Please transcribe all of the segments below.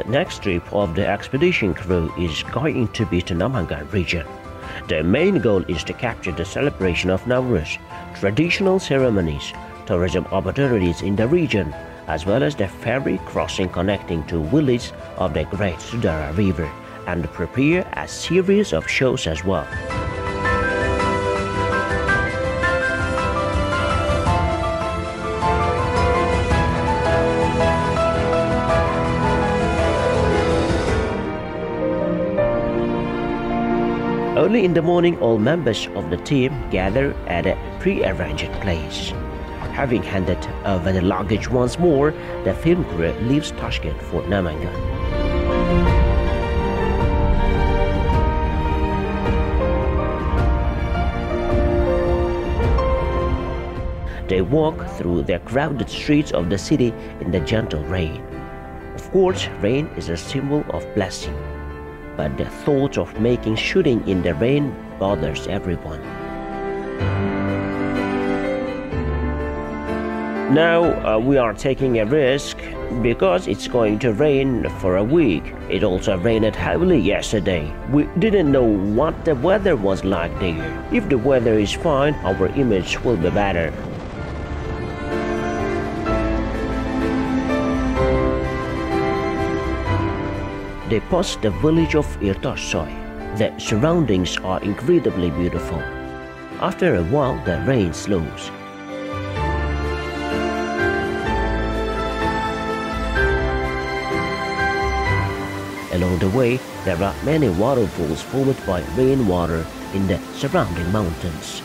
next trip of the expedition crew is going to be to Namangan region. The main goal is to capture the celebration of Nowruz, traditional ceremonies, tourism opportunities in the region, as well as the ferry crossing connecting two villages of the Great Sudara River, and prepare a series of shows as well. Early in the morning, all members of the team gather at a pre-arranged place. Having handed over the luggage once more, the film crew leaves Tashkent for Namangan. They walk through the crowded streets of the city in the gentle rain. Of course, rain is a symbol of blessing, but the thought of making shooting in the rain bothers everyone. Now we are taking a risk because it's going to rain for a week. It also rained heavily yesterday. We didn't know what the weather was like there. If the weather is fine, our image will be better. They pass the village of Irtosoy. The surroundings are incredibly beautiful. After a while, the rain slows. Along the way, there are many waterfalls formed by rainwater in the surrounding mountains.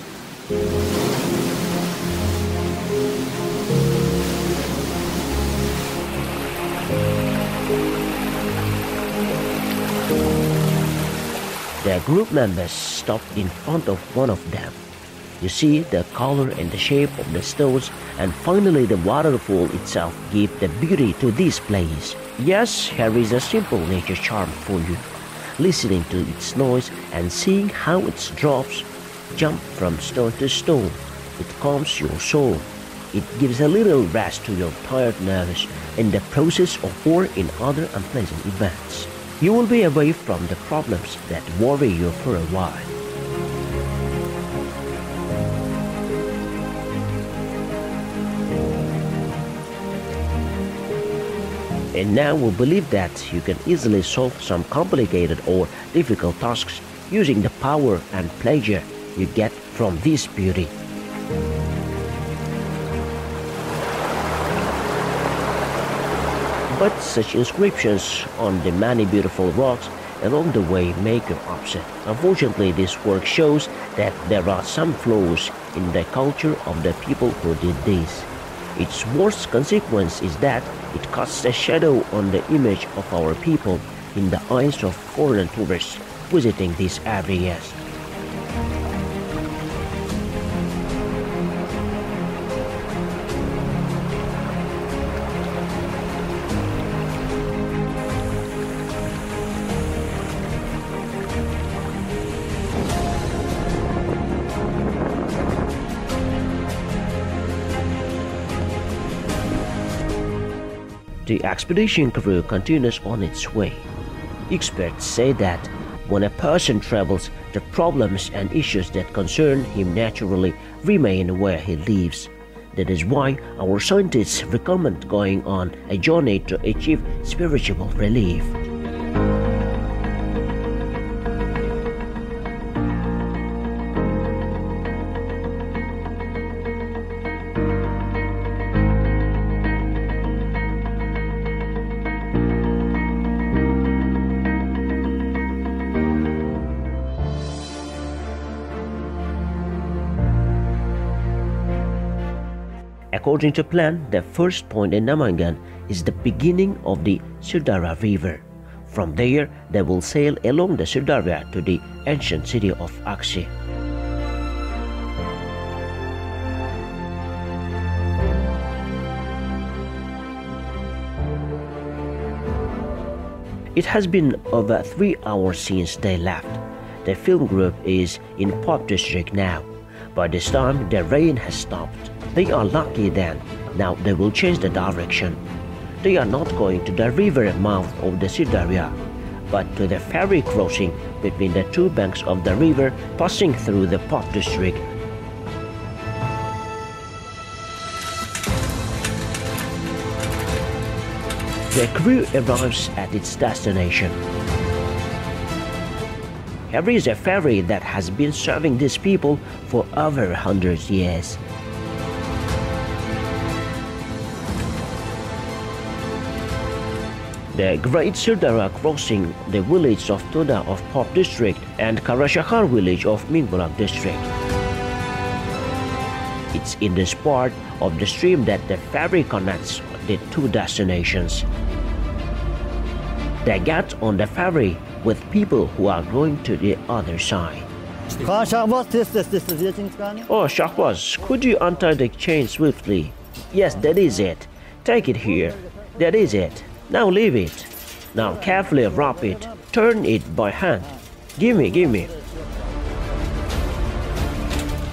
The group members stop in front of one of them. You see the color and the shape of the stones, and finally the waterfall itself gives the beauty to this place. Yes, here is a simple nature charm for you. Listening to its noise and seeing how its drops jump from stone to stone, it calms your soul. It gives a little rest to your tired nerves in the process of war in other unpleasant events. You will be away from the problems that worry you for a while. And now we believe that you can easily solve some complicated or difficult tasks using the power and pleasure you get from this beauty. But such inscriptions on the many beautiful rocks along the way make you upset. Unfortunately, this work shows that there are some flaws in the culture of the people who did this. Its worst consequence is that it casts a shadow on the image of our people in the eyes of foreign tourists visiting these areas. The expedition crew continues on its way. Experts say that when a person travels, the problems and issues that concern him naturally remain where he lives. That is why our scientists recommend going on a journey to achieve spiritual relief. According to plan, the first point in Namangan is the beginning of the Sudara River. From there, they will sail along the Sudara to the ancient city of Akse. It has been over 3 hours since they left. The film group is in Pop District now. By this time, the rain has stopped. They are lucky then. Now they will change the direction. They are not going to the river mouth of the Sidaria, but to the ferry crossing between the two banks of the river passing through the Port district. The crew arrives at its destination. Here is a ferry that has been serving these people for over 100 years. The Great Sirdara crossing the village of Toda of Port district and Karashakar village of Mingbolak district. It's in this part of the stream that the ferry connects the two destinations. They get on the ferry with people who are going to the other side. Oh, Shahbaz, could you untie the chain swiftly? Yes, that is it. Take it here. That is it. Now leave it. Now carefully wrap it. Turn it by hand. Give me.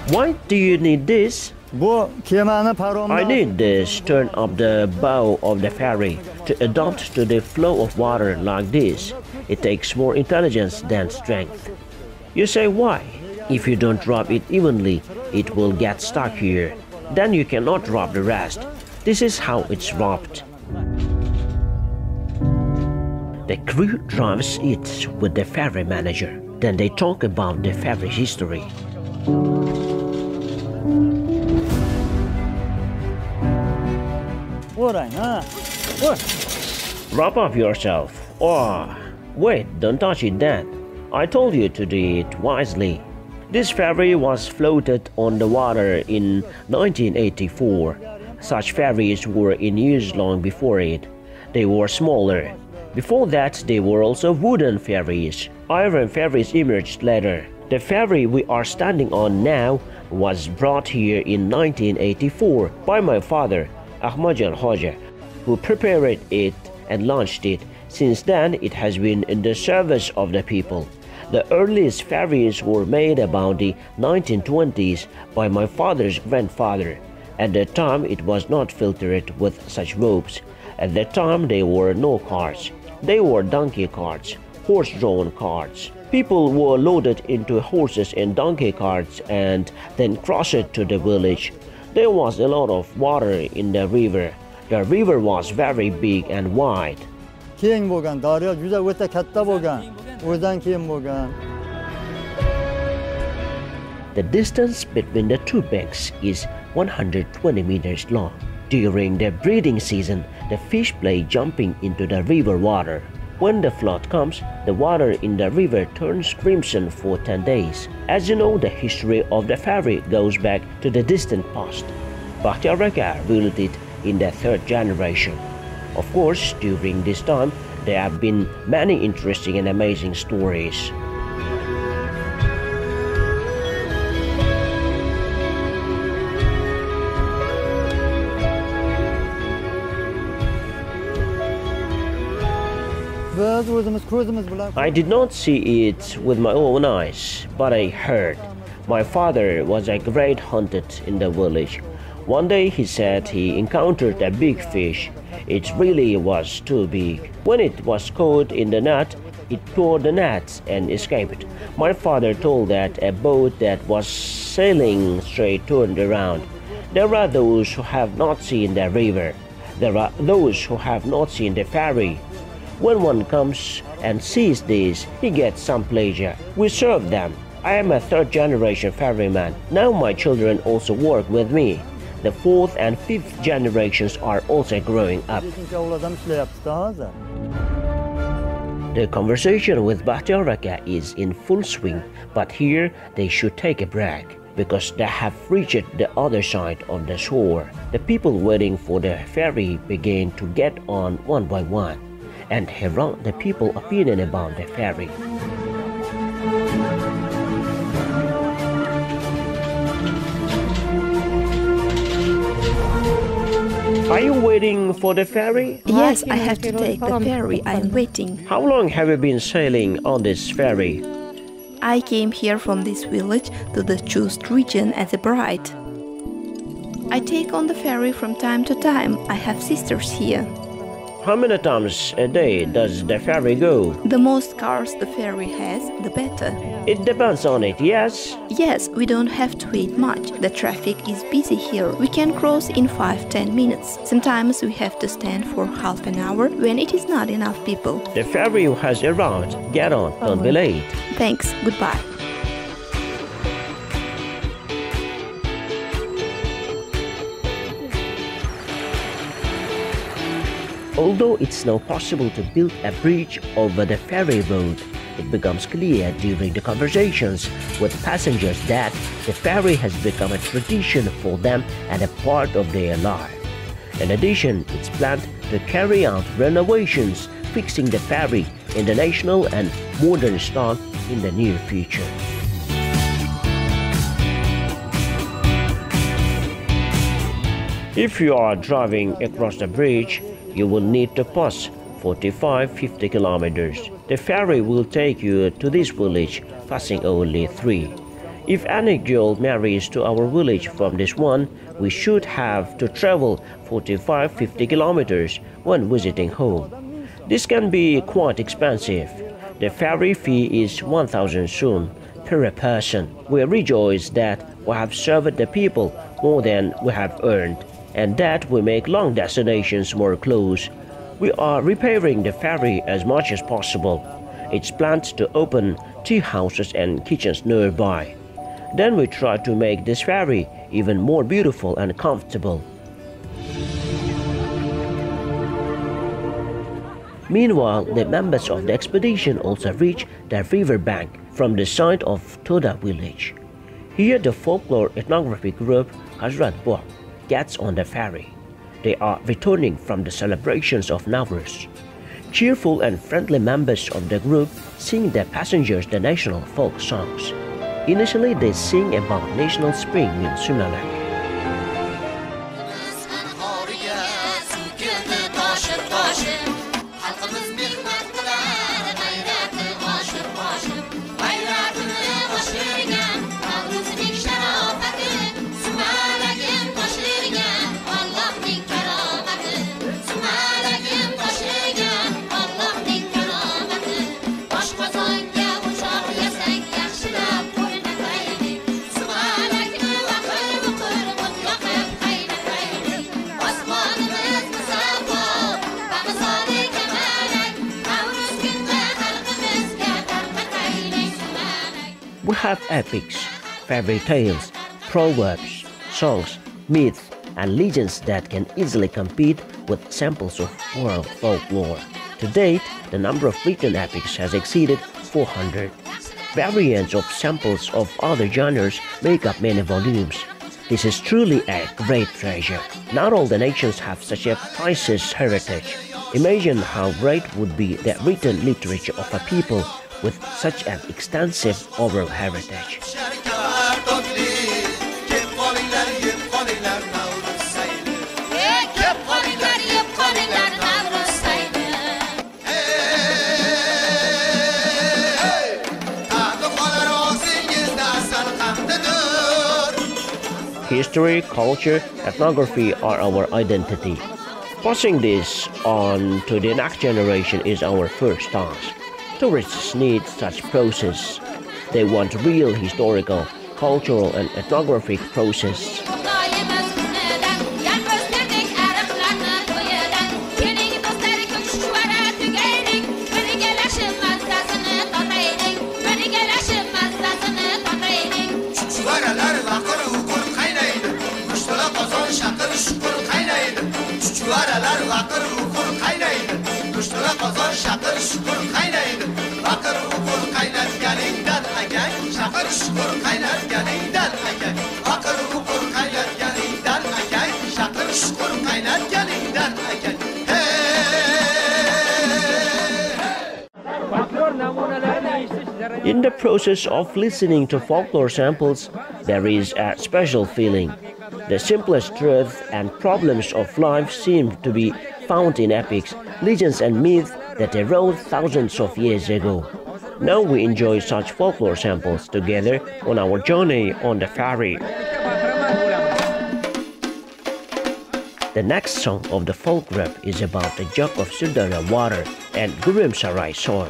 Why do you need this? I need this. Turn up the bow of the ferry to adapt to the flow of water like this. It takes more intelligence than strength. You say why? If you don't wrap it evenly, it will get stuck here. Then you cannot wrap the rest. This is how it's wrapped. The crew drives it with the ferry manager. Then they talk about the ferry history. Wrap up yourself. Oh, wait, don't touch it then. I told you to do it wisely. This ferry was floated on the water in 1984. Such ferries were in use long before it. They were smaller. Before that, they were also wooden ferries. Iron ferries emerged later. The ferry we are standing on now was brought here in 1984 by my father, Ahmad al-Hoja, who prepared it and launched it. Since then, it has been in the service of the people. The earliest ferries were made about the 1920s by my father's grandfather. At that time, it was not filtered with such ropes. At that time, there were no carts. They were donkey carts, horse-drawn carts. People were loaded into horses and donkey carts and then crossed to the village. There was a lot of water in the river. The river was very big and wide. The distance between the two banks is 120 meters long. During the breeding season, the fish play jumping into the river water. When the flood comes, the water in the river turns crimson for 10 days. As you know, the history of the ferry goes back to the distant past. Bakhtiar Raka built it in the third generation. Of course, during this time, there have been many interesting and amazing stories. I did not see it with my own eyes, but I heard. My father was a great hunter in the village. One day he said he encountered a big fish. It really was too big. When it was caught in the net, it tore the net and escaped. My father told that a boat that was sailing straight turned around. There are those who have not seen the river. There are those who have not seen the ferry. When one comes and sees this, he gets some pleasure. We serve them. I am a third-generation ferryman. Now my children also work with me. The fourth and fifth generations are also growing up. The conversation with Bakhtiar Raka is in full swing, but here they should take a break because they have reached the other side of the shore. The people waiting for the ferry begin to get on one by one, and here are the people's opinion about the ferry. Are you waiting for the ferry? Yes, I have to take the ferry. I am waiting. How long have you been sailing on this ferry? I came here from this village to the Chust region as a bride. I take on the ferry from time to time. I have sisters here. How many times a day does the ferry go? The most cars the ferry has, the better. It depends on it, yes? Yes, we don't have to wait much. The traffic is busy here. We can cross in 5-10 minutes. Sometimes we have to stand for half an hour when it is not enough people. The ferry has arrived. Get on, don't be late. Thanks, goodbye. Although it's now possible to build a bridge over the ferry road, it becomes clear during the conversations with passengers that the ferry has become a tradition for them and a part of their life. In addition, it's planned to carry out renovations, fixing the ferry in the national and modern style in the near future. If you are driving across the bridge, you will need to pass 45-50 kilometers. The ferry will take you to this village, passing only 3. If any girl marries to our village from this one, we should have to travel 45-50 kilometers when visiting home. This can be quite expensive. The ferry fee is 1,000 sun per person. We rejoice that we have served the people more than we have earned, and that we make long destinations more close. We are repairing the ferry as much as possible. It's planned to open tea houses and kitchens nearby. Then we try to make this ferry even more beautiful and comfortable. Meanwhile, the members of the expedition also reach the river bank from the side of Toda village. Here the folklore ethnography group Hazrat Bok gets on the ferry. They are returning from the celebrations of Nowruz. Cheerful and friendly members of the group sing their passengers the national folk songs. Initially, they sing about national spring in Sumalak. We have epics, fairy tales, proverbs, songs, myths, and legends that can easily compete with samples of world folklore. To date, the number of written epics has exceeded 400. Variants of samples of other genres make up many volumes. This is truly a great treasure. Not all the nations have such a priceless heritage. Imagine how great would be the written literature of a people with such an extensive oral heritage. History, culture, ethnography are our identity. Passing this on to the next generation is our first task. Tourists need such process. They want real historical, cultural, and ethnographic process. In the process of listening to folklore samples, there is a special feeling. The simplest truths and problems of life seem to be found in epics, legends and myths that they wrote thousands of years ago. Now we enjoy such folklore samples together on our journey on the ferry. The next song of the folk group is about the jug of Sundara water and Gurum Sarai soil.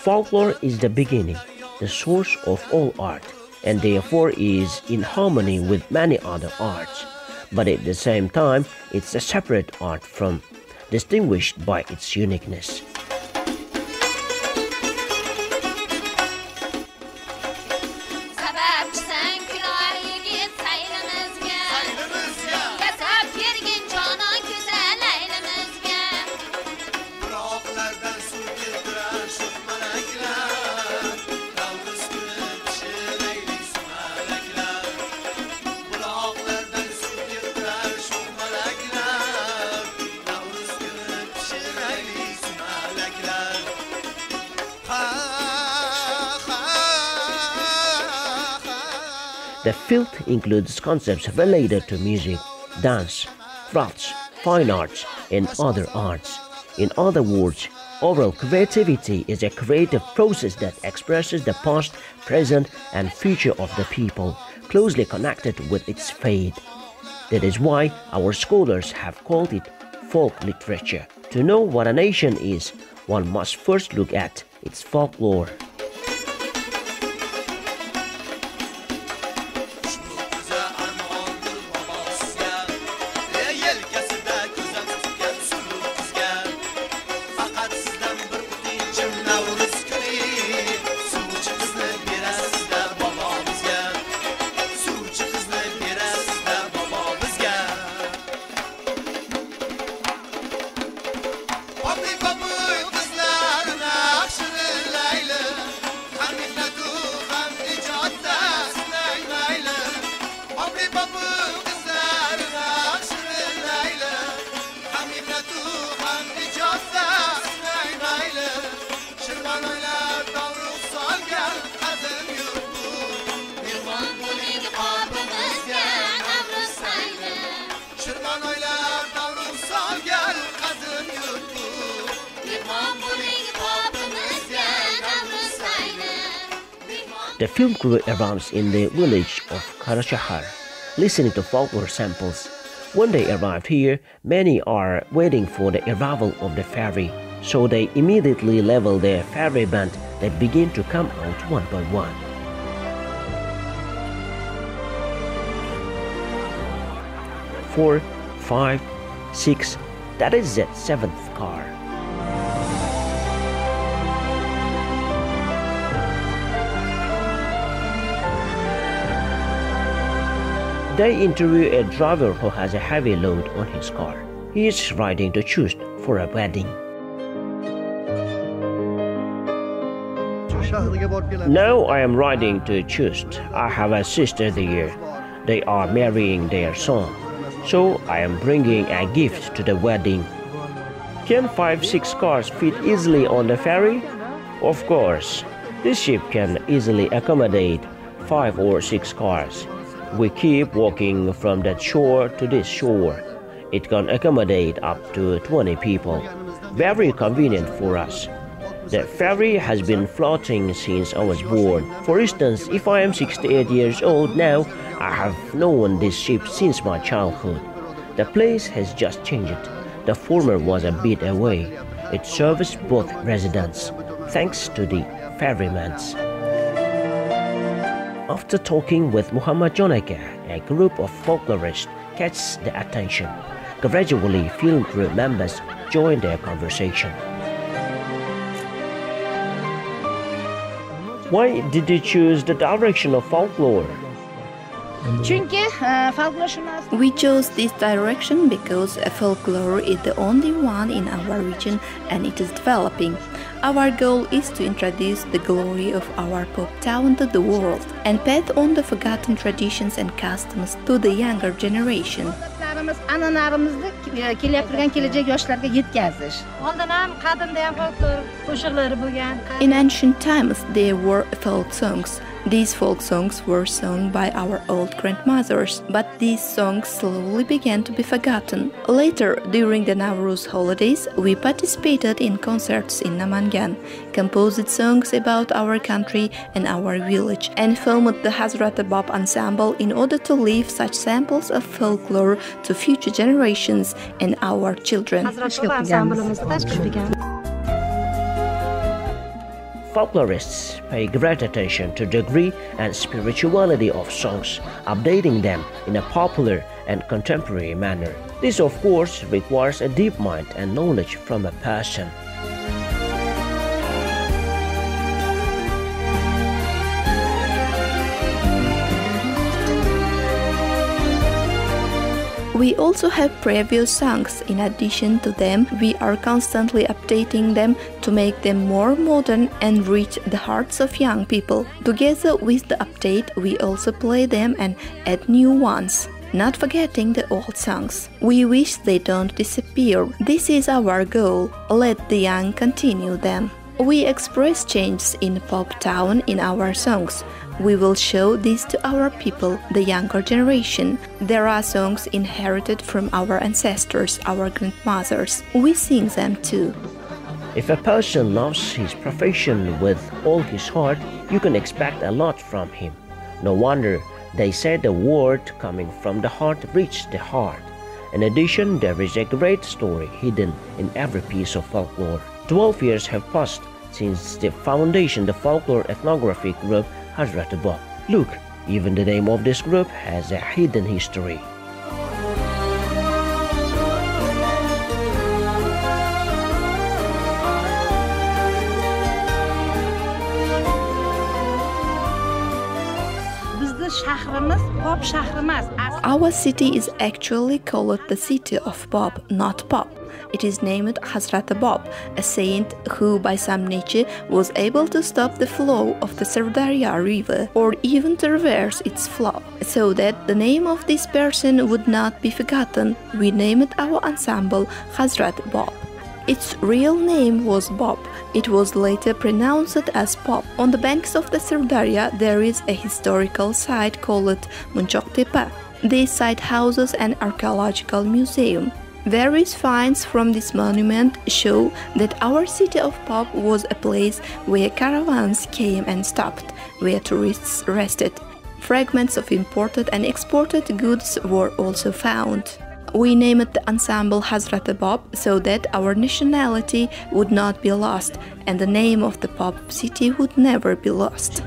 Folklore is the beginning, the source of all art, and therefore is in harmony with many other arts. But at the same time, it's a separate art form, distinguished by its uniqueness. The field includes concepts related to music, dance, crafts, fine arts, and other arts. In other words, oral creativity is a creative process that expresses the past, present, and future of the people, closely connected with its fate. That is why our scholars have called it folk literature. To know what a nation is, one must first look at its folklore. The film crew arrives in the village of Karashahar, listening to folklore samples. When they arrived here, many are waiting for the arrival of the ferry, so they immediately level their ferry band that begin to come out one by one. Four, 5, 6, that is the 7th car. They interview a driver who has a heavy load on his car. He is riding to Chust for a wedding. Now I am riding to Chust. I have a sister there. They are marrying their son. So I am bringing a gift to the wedding. Can 5, 6 cars fit easily on the ferry? Of course. This ship can easily accommodate 5 or 6 cars. We keep walking from that shore to this shore. It can accommodate up to 20 people. Very convenient for us. The ferry has been floating since I was born. For instance, if I am 68 years old now, I have known this ship since my childhood. The place has just changed. The former was a bit away. It serviced both residents, thanks to the ferrymen. After talking with Muhammad Jonaka, a group of folklorists catches the attention. Gradually, film crew members join their conversation. Why did you choose the direction of folklore? We chose this direction because folklore is the only one in our region and it is developing. Our goal is to introduce the glory of our pop town to the world and pass on the forgotten traditions and customs to the younger generation. In ancient times, there were folk songs. These folk songs were sung by our old grandmothers, but these songs slowly began to be forgotten. Later, during the Nowruz holidays, we participated in concerts in Namangan, composed songs about our country and our village, and filmed the Hazrat Bab ensemble in order to leave such samples of folklore to future generations and our children. Folklorists pay great attention to the degree and spirituality of songs, updating them in a popular and contemporary manner. This, of course, requires a deep mind and knowledge from a person. We also have previous songs. In addition to them, we are constantly updating them to make them more modern and reach the hearts of young people. Together with the update, we also play them and add new ones, not forgetting the old songs. We wish they don't disappear. This is our goal. Let the young continue them. We express changes in pop town in our songs. We will show this to our people, the younger generation. There are songs inherited from our ancestors, our grandmothers. We sing them too. If a person loves his profession with all his heart, you can expect a lot from him. No wonder they say the word coming from the heart reaches the heart. In addition, there is a great story hidden in every piece of folklore. 12 years have passed since the foundation of the folklore ethnography group Hazrat Bab. Look, even the name of this group has a hidden history. Our city is actually called the city of Bab, not Pop. It is named Hazrat Bab, a saint who by some nature was able to stop the flow of the Sardarya river or even to reverse its flow. So that the name of this person would not be forgotten, we named our ensemble Hazrat Bab. Its real name was Bab. It was later pronounced as Pop. On the banks of the Sardarya, there is a historical site called Munchok Tepa. This site houses an archaeological museum. Various finds from this monument show that our city of Pop was a place where caravans came and stopped, where tourists rested. Fragments of imported and exported goods were also found. We named the ensemble Hazrat Bab so that our nationality would not be lost and the name of the Pop city would never be lost.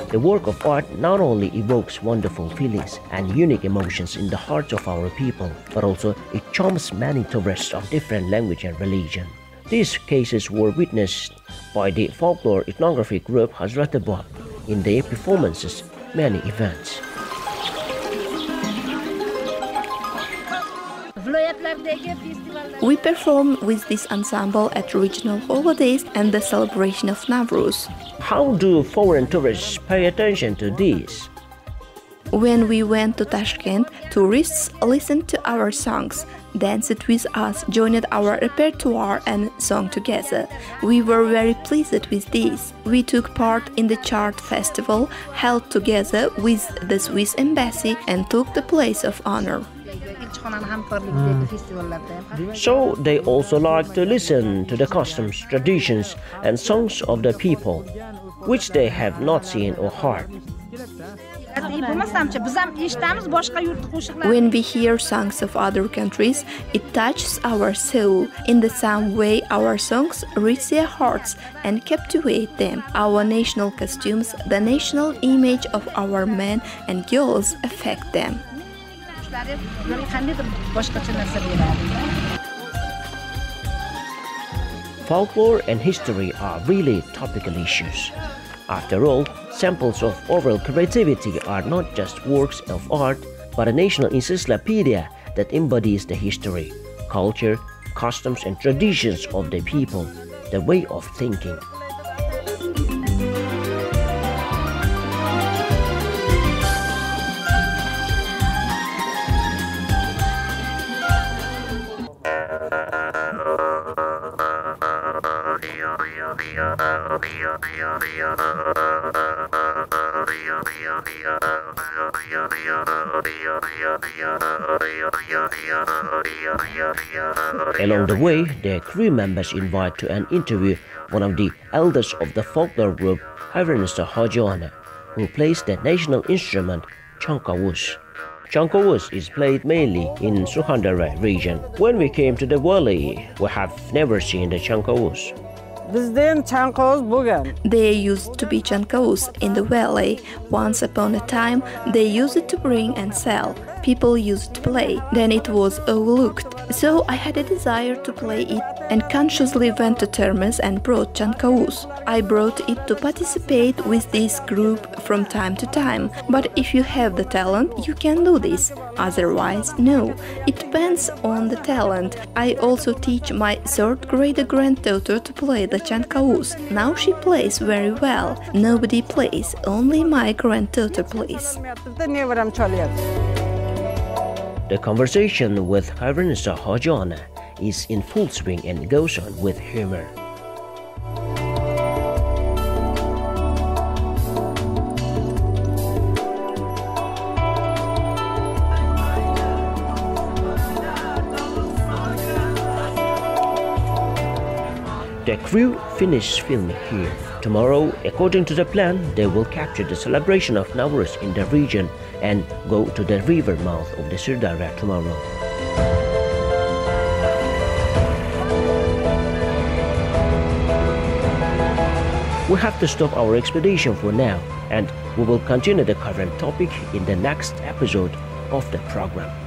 The work of art not only evokes wonderful feelings and unique emotions in the hearts of our people, but also it charms many tourists of different language and religion. These cases were witnessed by the folklore ethnography group Hazrat Bab in their performances, many events. We perform with this ensemble at regional holidays and the celebration of Nowruz. How do foreign tourists pay attention to these? When we went to Tashkent, tourists listened to our songs, danced with us, joined our repertoire and sang together. We were very pleased with this. We took part in the chart festival held together with the Swiss embassy and took the place of honor. So they also like to listen to the customs, traditions and songs of the people, which they have not seen or heard. When we hear songs of other countries, it touches our soul. In the same way, our songs reach their hearts and captivate them. Our national costumes, the national image of our men and girls affect them. Folklore and history are really topical issues. After all, samples of oral creativity are not just works of art, but a national encyclopedia that embodies the history, culture, customs and traditions of the people, the way of thinking. Along the way, their crew members invite to an interview one of the elders of the folklore group, Mr. Hojone, who plays the national instrument chankawus. Chankawus is played mainly in Sukhandara region. When we came to the valley, we have never seen the chankawus. There used to be chankawus in the valley. Once upon a time, they used it to bring and sell. People used to play. Then it was overlooked. So I had a desire to play it and consciously went to Termes and brought chankawus. I brought it to participate with this group from time to time. But if you have the talent, you can do this. Otherwise, no. It depends on the talent. I also teach my 3rd grade granddaughter to play the chankawus. Now she plays very well. Nobody plays, only my granddaughter plays. The conversation with Mr. Hojone is in full swing and goes on with humor. The crew finished filming here. Tomorrow, according to the plan, they will capture the celebration of Nowruz in the region and go to the river mouth of the Sirdara tomorrow. We have to stop our expedition for now, and we will continue the current topic in the next episode of the program.